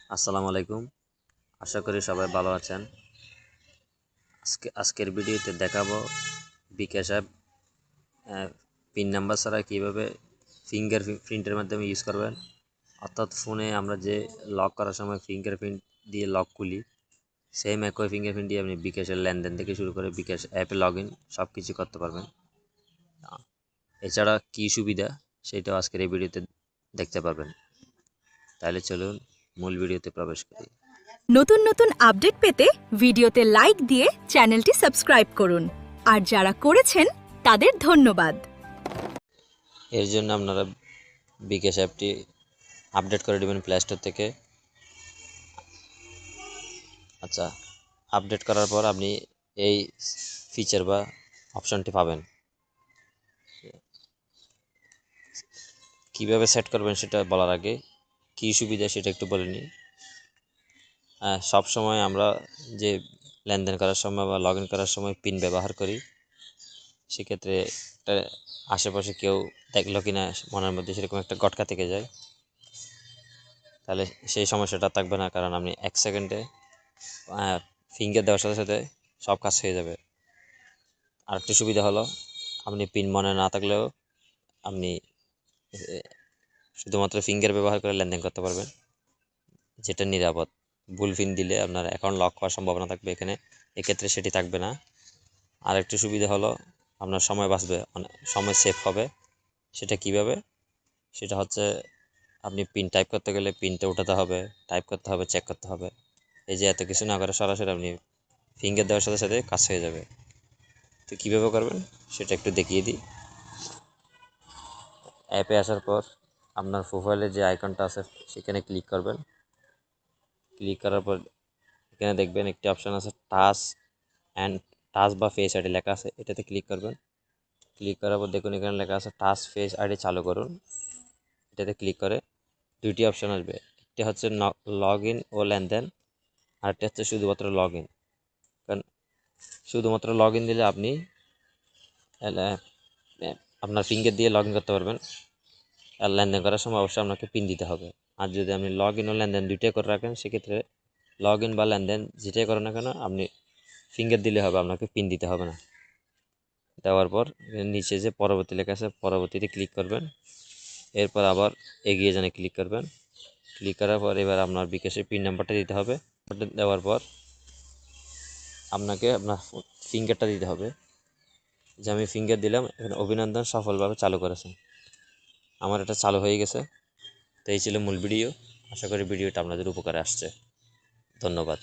আসসালামু আলাইকুম। আশা করি সবাই ভালো আছেন। আজকের ভিডিওতে দেখাবো বিকাশ অ্যাপ পিন নাম্বার ছাড়া কীভাবে ফিঙ্গার প্রিন্টের মাধ্যমে ইউজ করবেন। অর্থাৎ ফোনে আমরা যে লক করার সময় ফিঙ্গারপ্রিন্ট দিয়ে লক খুলি, সেম একই ফিঙ্গারপ্রিন্ট দিয়ে আপনি বিকাশের লেনদেন থেকে শুরু করে বিকাশ অ্যাপে লগ ইন সব কিছু করতে পারবেন। এছাড়া কী সুবিধা সেটাও আজকের এই ভিডিওতে দেখতে পারবেন। তাহলে চলুন মূল ভিডিওতে প্রবেশ করি। নতুন নতুন আপডেট পেতে ভিডিওতে লাইক দিয়ে চ্যানেলটি সাবস্ক্রাইব করুন, আর যারা করেছেন তাদের ধন্যবাদ। এর জন্য আপনারা বিকাশ অ্যাপটি আপডেট করে দেবেন প্লে স্টোর থেকে। আচ্ছা, আপডেট করার পর আপনি এই ফিচার বা অপশনটি পাবেন। কিভাবে সেট করবেন সেটা বলার আগে কী সুবিধা সেটা একটু বলে নিই। সব সময় আমরা যে লেনদেন করার সময় বা লগ ইন করার সময় পিন ব্যবহার করি, সেক্ষেত্রে একটা আশেপাশে কেউ দেখলো কিনা মনের মধ্যে সেরকম একটা গটকা থেকে যায়, তাহলে সেই সমস্যাটা থাকবে না, কারণ আপনি 1 সেকেন্ডে ফিঙ্গার দেওয়ার সাথে সাথে সব কাজ হয়ে যাবে। আরেকটা সুবিধা হলো আপনি পিন মনে না থাকলেও আপনি শুধুমাত্র ফিঙ্গার ব্যবহার করে লেনদেন করতে পারবেন, যেটা নিরাপদ। ভুল পিন দিলে আপনার অ্যাকাউন্ট লক হওয়ার সম্ভাবনা থাকবে, এক্ষেত্রে সেটি থাকবে না। আরেকটা সুবিধা হলো আপনার সময় বাঁচবে, সময় সেভ হবে। সেটা কিভাবে? সেটা হচ্ছে আপনি পিন টাইপ করতে গেলে পিনটা উঠাতে হবে, টাইপ করতে হবে, চেক করতে হবে। এই যে এত কিছু না করে সরাসরি আপনি ফিঙ্গার দেওয়ার সাথে সাথে কাজ হয়ে যাবে। তো কীভাবে করবেন সেটা একটু দেখিয়ে দিই। অ্যাপে আসার পর আপনার প্রোফাইলে যে আইকনটা আছে সেখানে ক্লিক করবেন। ক্লিক করার পর এখানে দেখবেন একটি অপশান আছে টাচ বা ফেস আইডি লেখা আছে, এটাতে ক্লিক করবেন। ক্লিক করার পর দেখুন এখানে লেখা আছে টাচ ফেস আইডি চালু করুন। এটাতে ক্লিক করে দুইটি অপশান আসবে, একটি হচ্ছে লগ ইন ও লেনদেন, আরেকটি হচ্ছে শুধুমাত্র লগ ইন। কারণ শুধুমাত্র লগ ইন দিলে আপনি আপনার ফিঙ্গার দিয়ে লগ ইন করতে পারবেন, আর লেনদেন করার সময় অবশ্যই আপনাকে পিন দিতে হবে। আর যদি আপনি লগ ইন ও লেনদেন দুইটাই করে রাখেন, সেক্ষেত্রে লগ ইন বা লেনদেন যেটাই করেন না কেন আপনি ফিঙ্গার দিলে হবে, আপনাকে পিন দিতে হবে না। দেওয়ার পর নিচে যে পরবর্তী লেখা আছে পরবর্তীতে ক্লিক করবেন। এরপর আবার এগিয়ে জানে ক্লিক করবেন। ক্লিক করার পর এবার আপনার বিকাশের পিন নাম্বারটা দিতে হবে। দেওয়ার পর আপনাকে আপনার ফিঙ্গারটা দিতে হবে। যে আমি ফিঙ্গার দিলাম, এখানে অভিনন্দন, সফলভাবে চালু করেছেন। আমার এটা চালু হয়ে গেছে। তো এই ছিল মূল ভিডিও। আশা করি ভিডিওটা আপনাদের উপকারে আসছে। ধন্যবাদ।